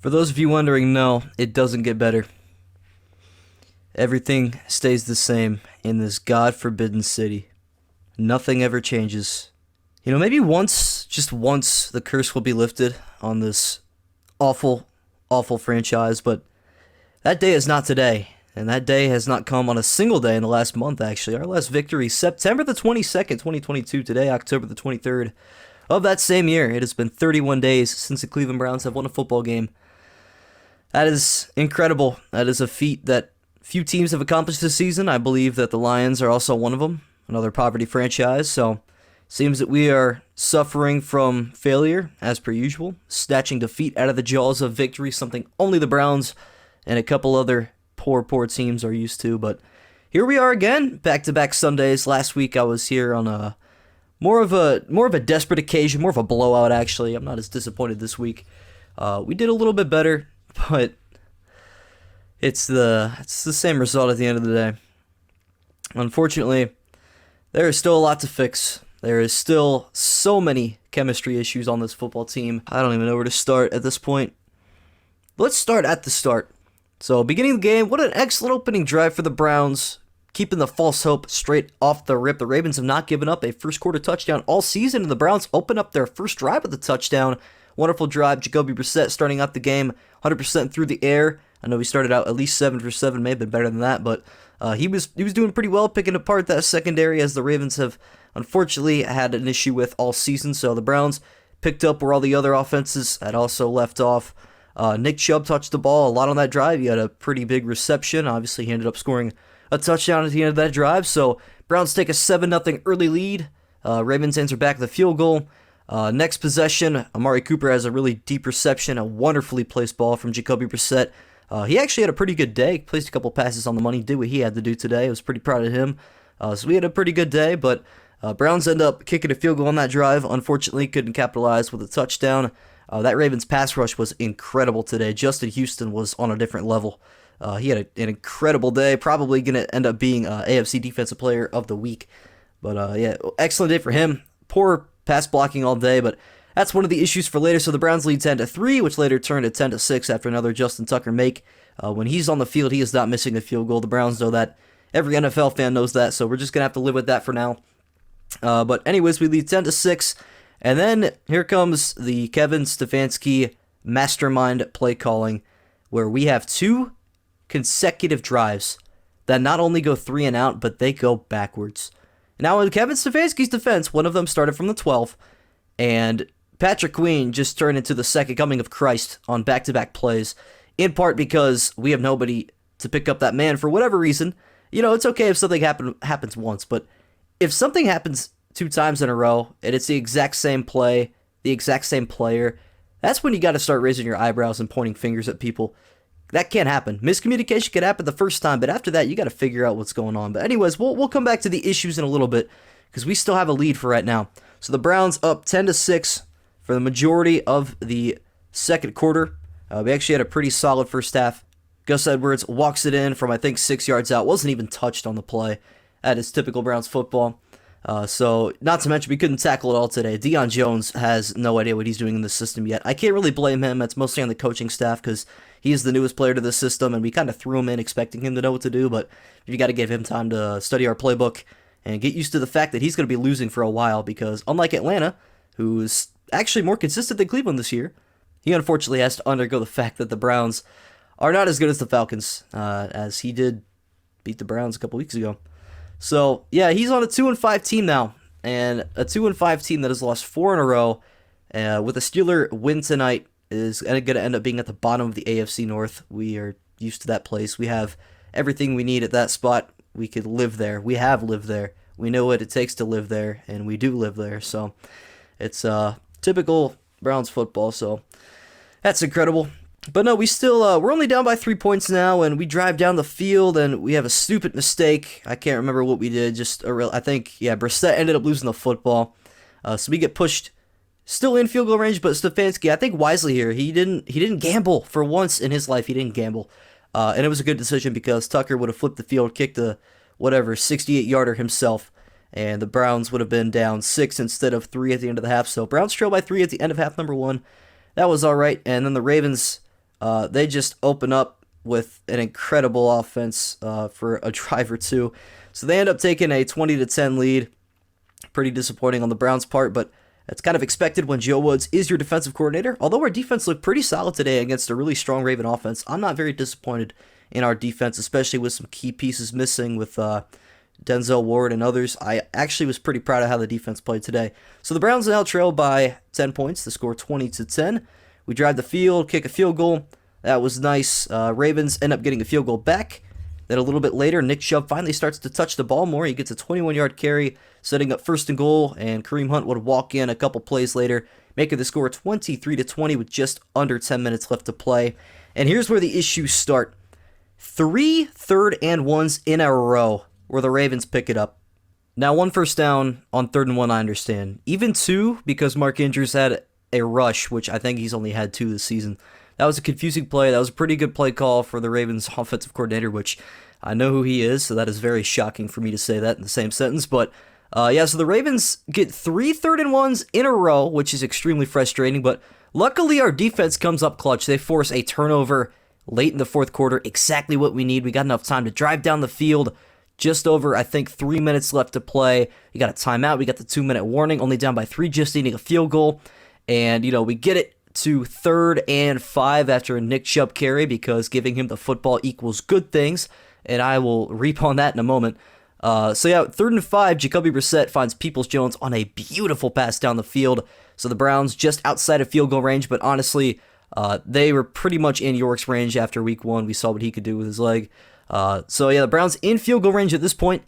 For those of you wondering, no, it doesn't get better. Everything stays the same in this God-forbidden city. Nothing ever changes. Maybe once, just once, the curse will be lifted on this awful, awful franchise, but that day is not today. And that day has not come on a single day in the last month, actually. Our last victory, September the 22nd, 2022. Today, October the 23rd of that same year. It has been 31 days since the Cleveland Browns have won a football game. That is incredible. That is a feat that few teams have accomplished this season. I believe that the Lions are also one of them, another poverty franchise. So, seems that we are suffering from failure, as per usual, snatching defeat out of the jaws of victory, something only the Browns and a couple other poor teams are used to. But here we are again, back-to-back Sundays. Last week I was here on a more of a desperate occasion, more of a blowout actually. I'm not as disappointed this week. We did a little bit better, but it's the same result at the end of the day. Unfortunately, there is still a lot to fix. There is still so many chemistry issues on this football team. I don't even know where to start at this point. Let's start at the start. So, beginning the game, what an excellent opening drive for the Browns, keeping the false hope straight off the rip. The Ravens have not given up a first quarter touchdown all season, and the Browns open up their first drive with a touchdown. Wonderful drive. Jacoby Brissett starting out the game 100% through the air. I know he started out at least 7 for 7, may have been better than that, but he was doing pretty well picking apart that secondary, as the Ravens have unfortunately had an issue with all season. So the Browns picked up where all the other offenses had also left off. Nick Chubb touched the ball a lot on that drive. He had a pretty big reception. Obviously, he ended up scoring a touchdown at the end of that drive. So Browns take a 7-0 early lead. Ravens answer back the field goal. Next possession, Amari Cooper has a really deep reception, a wonderfully placed ball from Jacoby Brissett. He actually had a pretty good day. Placed a couple passes on the money, did what he had to do today. I was pretty proud of him. So we had a pretty good day, but Browns end up kicking a field goal on that drive. Unfortunately, couldn't capitalize with a touchdown. That Ravens pass rush was incredible today. Justin Houston was on a different level. He had an incredible day, probably going to end up being AFC Defensive Player of the Week. But yeah, excellent day for him. Poor pass blocking all day, but that's one of the issues for later. So the Browns lead 10-3, which later turned to 10-6 after another Justin Tucker make. When he's on the field, he is not missing a field goal. The Browns know that. Every NFL fan knows that, so we're just going to have to live with that for now. But anyways, we lead 10-6. And then here comes the Kevin Stefanski mastermind play calling, where we have 2 consecutive drives that not only go 3 and out, but they go backwards. Now, in Kevin Stefanski's defense, one of them started from the 12, and Patrick Queen just turned into the second coming of Christ on back-to-back plays, in part because we have nobody to pick up that man for whatever reason. It's okay if something happens once, but if something happens 2 times in a row, and it's the exact same play, the exact same player, that's when you got to start raising your eyebrows and pointing fingers at people. That can't happen. Miscommunication could happen the first time, but after that, you got to figure out what's going on. But anyways, we'll come back to the issues in a little bit, because we still have a lead for right now. So the Browns up 10-6 for the majority of the second quarter. We actually had a pretty solid first half. Gus Edwards walks it in from, I think, 6 yards out. Wasn't even touched on the play. That is typical Browns football. So, not to mention, we couldn't tackle it all today. Deion Jones has no idea what he's doing in the system yet. I can't really blame him. It's mostly on the coaching staff, because he is the newest player to the system, and we kind of threw him in expecting him to know what to do, but you got to give him time to study our playbook and get used to the fact that he's going to be losing for a while, because unlike Atlanta, who's actually more consistent than Cleveland this year, he unfortunately has to undergo the fact that the Browns are not as good as the Falcons, as he did beat the Browns a couple weeks ago. So, yeah, he's on a 2-5 team now, and a 2-5 team that has lost 4 in a row, with a Steeler win tonight is going to end up being at the bottom of the AFC North. We are used to that place. We have everything we need at that spot. We could live there. We have lived there. We know what it takes to live there, and we do live there. So, it's typical Browns football, so that's incredible. But no, we're only down by 3 points now, and we drive down the field, and we have a stupid mistake. I can't remember what we did. I think, Brissett ended up losing the football. So we get pushed, still in field goal range, but Stefanski, I think wisely here, he didn't gamble for once in his life. He didn't gamble. And it was a good decision, because Tucker would have flipped the field, kicked a, 68-yarder himself, and the Browns would have been down 6 instead of 3 at the end of the half. So Browns trail by 3 at the end of half number 1. That was all right. And then the Ravens They just open up with an incredible offense for a drive or two. So they end up taking a 20-10 lead. Pretty disappointing on the Browns' part, but that's kind of expected when Joe Woods is your defensive coordinator. Although our defense looked pretty solid today against a really strong Raven offense, I'm not very disappointed in our defense, especially with some key pieces missing with Denzel Ward and others. I actually was pretty proud of how the defense played today. So the Browns now trail by 10 points. The score 20-10. We drive the field, kick a field goal. That was nice. Ravens end up getting a field goal back. Then a little bit later, Nick Chubb finally starts to touch the ball more. He gets a 21-yard carry, setting up first and goal, and Kareem Hunt would walk in a couple plays later, making the score 23-20 with just under 10 minutes left to play. And here's where the issues start. 3 third-and-1s in a row where the Ravens pick it up. Now, 1 first down on 3rd and 1, I understand. Even 2, because Mark Andrews had a rush, which I think he's only had 2 this season. That was a confusing play. That was a pretty good play call for the Ravens offensive coordinator, which I know who he is, so that is very shocking for me to say that in the same sentence. But, so the Ravens get 3 3rd-and-1s in a row, which is extremely frustrating. But luckily, our defense comes up clutch. They force a turnover late in the 4th quarter, exactly what we need. We got enough time to drive down the field. Just over, I think, 3 minutes left to play. We got a timeout. We got the 2-minute warning, only down by 3, just needing a field goal. And, we get it to 3rd and 5 after a Nick Chubb carry because giving him the football equals good things. And I will reap on that in a moment. 3rd and 5, Jacoby Brissett finds Peoples-Jones on a beautiful pass down the field. So the Browns just outside of field goal range, but honestly, they were pretty much in York's range after week 1. We saw what he could do with his leg. The Browns in field goal range at this point.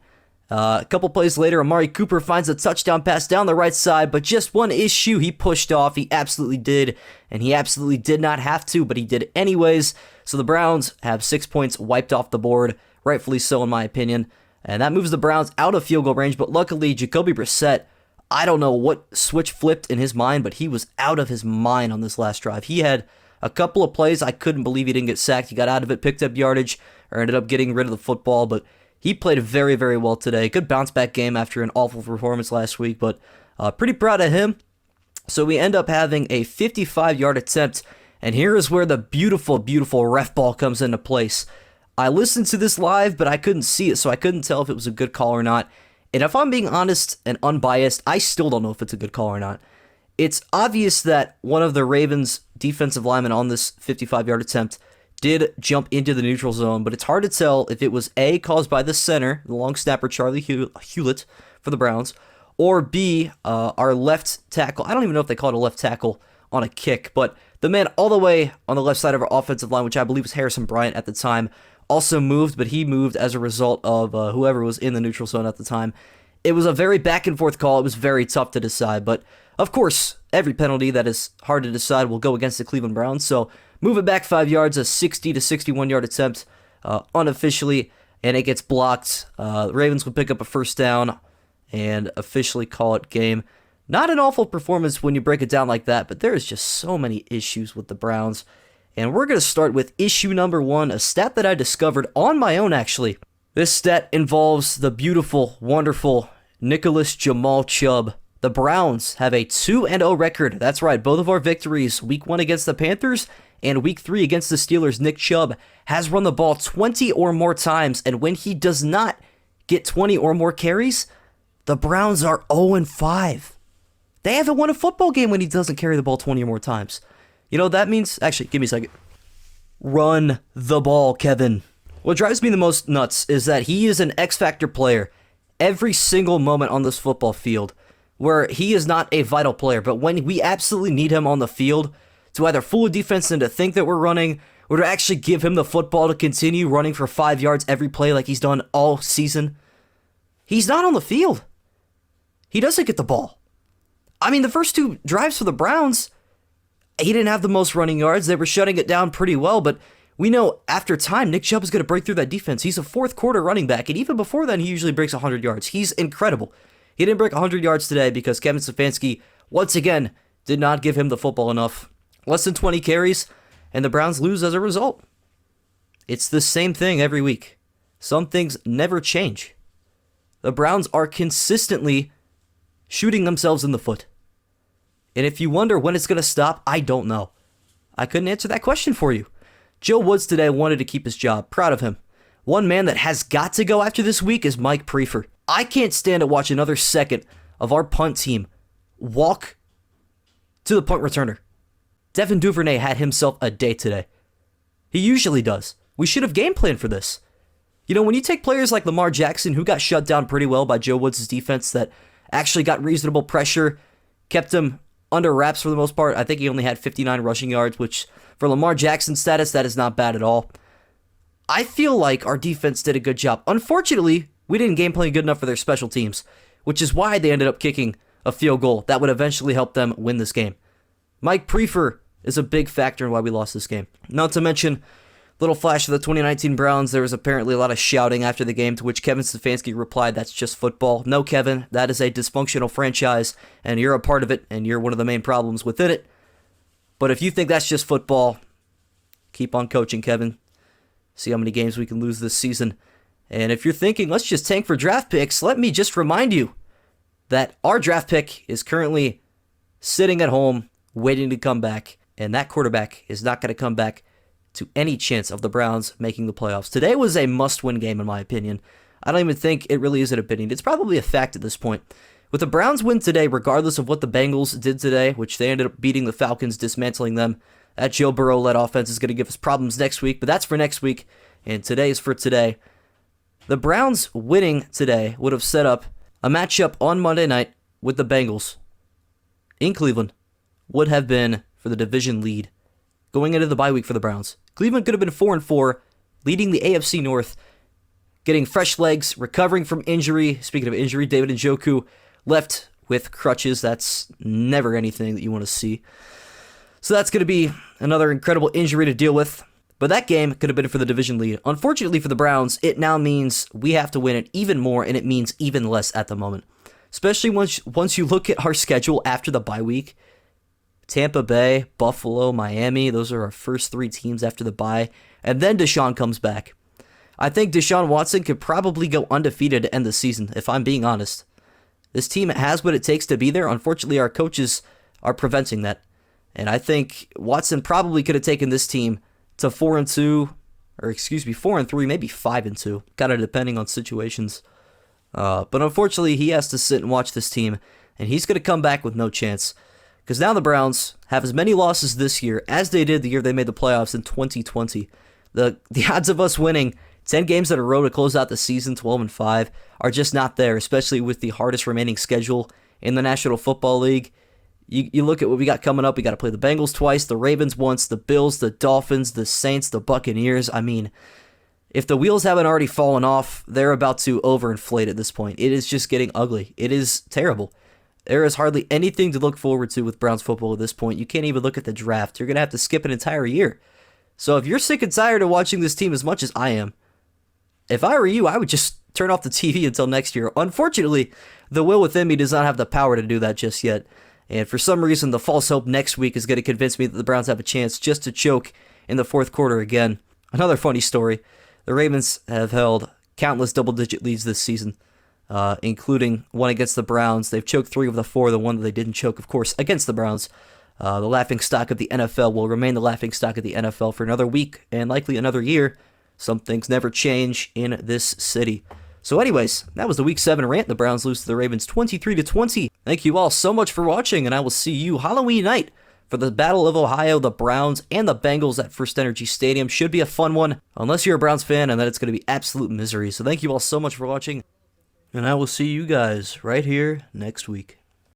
A couple plays later, Amari Cooper finds a touchdown pass down the right side, but just one issue he pushed off. He absolutely did, and he absolutely did not have to, but he did anyways. So the Browns have 6 points wiped off the board, rightfully so in my opinion, and that moves the Browns out of field goal range, but luckily Jacoby Brissett, I don't know what switch flipped in his mind, but he was out of his mind on this last drive. He had a couple of plays, I couldn't believe he didn't get sacked. He got out of it, picked up yardage, or ended up getting rid of the football, but he played very, very well today. Good bounce-back game after an awful performance last week, but pretty proud of him. So we end up having a 55-yard attempt, and here is where the beautiful, beautiful ref ball comes into place. I listened to this live, but I couldn't see it, so I couldn't tell if it was a good call or not. And if I'm being honest and unbiased, I still don't know if it's a good call or not. It's obvious that one of the Ravens' defensive linemen on this 55-yard attempt did jump into the neutral zone, but it's hard to tell if it was A, caused by the center, the long snapper Charlie Hewlett for the Browns, or B, our left tackle. I don't even know if they call it a left tackle on a kick, but the man all the way on the left side of our offensive line, which I believe was Harrison Bryant at the time, also moved, but he moved as a result of whoever was in the neutral zone at the time. It was a very back-and-forth call. It was very tough to decide, but of course, every penalty that is hard to decide will go against the Cleveland Browns, so move it back 5 yards, a 60 to 61-yard attempt unofficially, and it gets blocked. The Ravens would pick up a first down and officially call it game. Not an awful performance when you break it down like that, but there is just so many issues with the Browns. And we're going to start with issue number 1, a stat that I discovered on my own, actually. This stat involves the beautiful, wonderful Nicholas Jamal Chubb. The Browns have a 2-0 record. That's right, both of our victories, week 1 against the Panthers and week 3 against the Steelers. Nick Chubb has run the ball 20 or more times, and when he does not get 20 or more carries, the Browns are 0-5. They haven't won a football game when he doesn't carry the ball 20 or more times. You know, that means, actually, give me a second. Run the ball, Kevin. What drives me the most nuts is that he is an X-Factor player every single moment on this football field, where he is not a vital player, but when we absolutely need him on the field to either fool a defense into think that we're running, or to actually give him the football to continue running for 5 yards every play like he's done all season, he's not on the field. He doesn't get the ball. I mean, the first 2 drives for the Browns, he didn't have the most running yards. They were shutting it down pretty well, but we know after time, Nick Chubb is going to break through that defense. He's a 4th quarter running back, and even before then, he usually breaks 100 yards. He's incredible. He didn't break 100 yards today because Kevin Stefanski, once again, did not give him the football enough. Less than 20 carries, and the Browns lose as a result. It's the same thing every week. Some things never change. The Browns are consistently shooting themselves in the foot. And if you wonder when it's going to stop, I don't know. I couldn't answer that question for you. Joe Woods today wanted to keep his job. Proud of him. One man that has got to go after this week is Mike Prefer. I can't stand to watch another second of our punt team walk to the punt returner. Devin Duvernay had himself a day today. He usually does. We should have game planned for this. You know, when you take players like Lamar Jackson, who got shut down pretty well by Joe Woods' defense that actually got reasonable pressure, kept him under wraps for the most part. I think he only had 59 rushing yards, which for Lamar Jackson's status, that is not bad at all. I feel like our defense did a good job. Unfortunately, we didn't game plan good enough for their special teams, which is why they ended up kicking a field goal that would eventually help them win this game. Mike Prefer is a big factor in why we lost this game. Not to mention, little flash of the 2019 Browns, there was apparently a lot of shouting after the game, to which Kevin Stefanski replied, "That's just football." No, Kevin, that is a dysfunctional franchise, and you're a part of it, and you're one of the main problems within it. But if you think that's just football, keep on coaching, Kevin. See how many games we can lose this season. And if you're thinking, let's just tank for draft picks, let me just remind you that our draft pick is currently sitting at home, waiting to come back, and that quarterback is not going to come back to any chance of the Browns making the playoffs. Today was a must-win game, in my opinion. I don't even think it really is an opinion. It's probably a fact at this point. With the Browns win today, regardless of what the Bengals did today, which they ended up beating the Falcons, dismantling them, that Joe Burrow-led offense is going to give us problems next week, but that's for next week, and today is for today. The Browns winning today would have set up a matchup on Monday night with the Bengals in Cleveland, would have been for the division lead going into the bye week for the Browns. Cleveland could have been 4-4, leading the AFC North, getting fresh legs, recovering from injury. Speaking of injury, David Njoku left with crutches. That's never anything that you want to see. So that's going to be another incredible injury to deal with. But that game could have been for the division lead. Unfortunately for the Browns, it now means we have to win it even more, and it means even less at the moment. Especially once you look at our schedule after the bye week. Tampa Bay, Buffalo, Miami, those are our first three teams after the bye. And then Deshaun comes back. I think Deshaun Watson could probably go undefeated to end the season, if I'm being honest. This team has what it takes to be there. Unfortunately, our coaches are preventing that. And I think Watson probably could have taken this team to 4-3, maybe 5-2, kind of depending on situations. But unfortunately, he has to sit and watch this team, and he's going to come back with no chance. Because now the Browns have as many losses this year as they did the year they made the playoffs in 2020. The odds of us winning 10 games in a row to close out the season 12-5 are just not there, especially with the hardest remaining schedule in the National Football League. You look at what we got coming up. We got to play the Bengals twice, the Ravens once, the Bills, the Dolphins, the Saints, the Buccaneers. I mean, if the wheels haven't already fallen off, they're about to overinflate at this point. It is just getting ugly. It is terrible. There is hardly anything to look forward to with Browns football at this point. You can't even look at the draft. You're going to have to skip an entire year. So if you're sick and tired of watching this team as much as I am, if I were you, I would just turn off the TV until next year. Unfortunately, the will within me does not have the power to do that just yet. And for some reason, the false hope next week is going to convince me that the Browns have a chance just to choke in the fourth quarter again. Another funny story. The Ravens have held countless double-digit leads this season, including one against the Browns. They've choked 3 of the 4. The one that they didn't choke, of course, against the Browns. The laughingstock of the NFL will remain the laughingstock of the NFL for another week and likely another year. Some things never change in this city. So anyways, that was the Week 7 rant. The Browns lose to the Ravens 23-20. Thank you all so much for watching, and I will see you Halloween night for the Battle of Ohio, the Browns, and the Bengals at First Energy Stadium. Should be a fun one, unless you're a Browns fan, and then it's going to be absolute misery. So thank you all so much for watching, and I will see you guys right here next week.